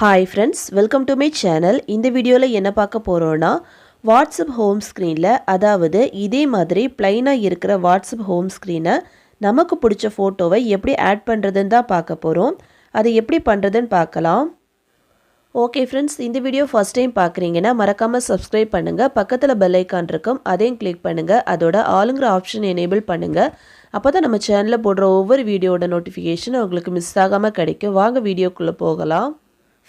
Hi friends, welcome to my channel. இந்த வீடியோல என்ன பார்க்க போறோம்னா வாட்ஸ்அப் ஹோம் ஸ்க்ரீன்ல அதாவது இதே மாதிரி ப்ளைனா இருக்கிற வாட்ஸ்அப் ஹோம் ஸ்க்ரீனை நமக்கு பிடிச்ச போட்டோவை எப்படி ஆட் பண்றதுன்னு தான் பார்க்க போறோம். அதை எப்படி பண்றதுன்னு பார்க்கலாம். ஓகே ஃப்ரெண்ட்ஸ், இந்த வீடியோ ஃபர்ஸ்ட் டைம் பார்க்குறீங்கன்னா மறக்காம சப்ஸ்கிரைப் பண்ணுங்க. பக்கத்தில் பெல் ஐக்கான் இருக்கும், அதையும் கிளிக் பண்ணுங்க. அதோட ஆளுங்கிற ஆப்ஷன் எனேபிள் பண்ணுங்க. அப்பதான் நம்ம சேனலில் போடுற ஒவ்வொரு வீடியோட நோட்டிஃபிகேஷன் உங்களுக்கு மிஸ் ஆகாமல் கிடைக்கும். வாங்க வீடியோக்குள்ளே போகலாம்.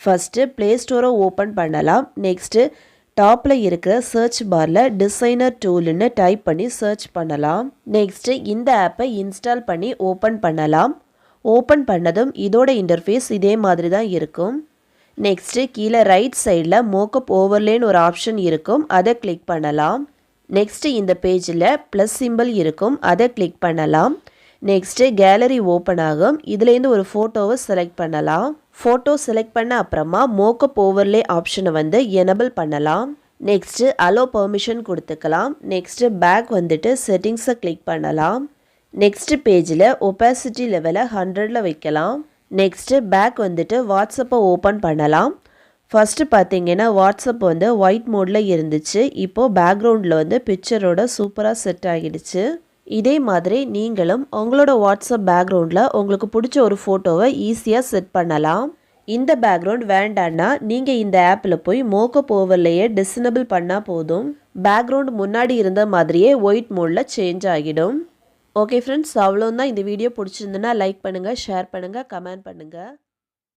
ஃபஸ்ட்டு ப்ளே ஸ்டோரை ஓப்பன் பண்ணலாம். நெக்ஸ்ட்டு டாப்பில் இருக்கிற சர்ச் பாரில் டிசைனர் டூல்னு டைப் பண்ணி சர்ச் பண்ணலாம். நெக்ஸ்ட்டு இந்த ஆப்பை இன்ஸ்டால் பண்ணி ஓப்பன் பண்ணலாம். ஓப்பன் பண்ணதும் இதோட இன்டர்ஃபேஸ் இதே மாதிரி தான் இருக்கும். நெக்ஸ்ட்டு கீழே ரைட் சைடில் மோக்கப் ஓவர்லேன்னு ஒரு ஆப்ஷன் இருக்கும், அதை கிளிக் பண்ணலாம். நெக்ஸ்ட்டு இந்த பேஜில் ப்ளஸ் சிம்பிள் இருக்கும், அதை கிளிக் பண்ணலாம். நெக்ஸ்ட்டு கேலரி ஓப்பன் ஆகும். இதுலேருந்து ஒரு ஃபோட்டோவை செலக்ட் பண்ணலாம். ஃபோட்டோ செலக்ட் பண்ண அப்புறமா மோக்கப் ஓவர்லே ஆப்ஷனை வந்து எனபிள் பண்ணலாம். நெக்ஸ்ட்டு அலோ பெர்மிஷன் கொடுத்துக்கலாம். நெக்ஸ்ட்டு பேக் வந்துட்டு செட்டிங்ஸை கிளிக் பண்ணலாம். நெக்ஸ்ட்டு பேஜில் ஒப்பாசிட்டி லெவலை 100ல் வைக்கலாம். நெக்ஸ்ட்டு பேக் வந்துட்டு வாட்ஸ்அப்பை ஓப்பன் பண்ணலாம். ஃபஸ்ட்டு பார்த்தீங்கன்னா வாட்ஸ்அப் வந்து ஒயிட் மோடில் இருந்துச்சு. இப்போது பேக்ரவுண்டில் வந்து பிக்சரோட சூப்பராக செட் ஆகிடுச்சு. இதே மாதிரி நீங்களும் உங்களோட வாட்ஸ்அப் பேக்ரவுண்டில் உங்களுக்கு பிடிச்ச ஒரு ஃபோட்டோவை ஈஸியாக செட் பண்ணலாம். இந்த பேக்ரவுண்ட் வேண்டான்னா நீங்கள் இந்த ஆப்பில் போய் மோக்கப் ஓவர்லேயே டிசனபிள் பண்ணால் போதும். பேக்ரவுண்ட் முன்னாடி இருந்த மாதிரியே ஒயிட் மோடில் சேஞ்ச் ஆகிடும். ஓகே ஃப்ரெண்ட்ஸ், அவ்வளோதான். இந்த வீடியோ பிடிச்சிருந்துன்னா லைக் பண்ணுங்கள், ஷேர் பண்ணுங்கள், கமெண்ட் பண்ணுங்கள்.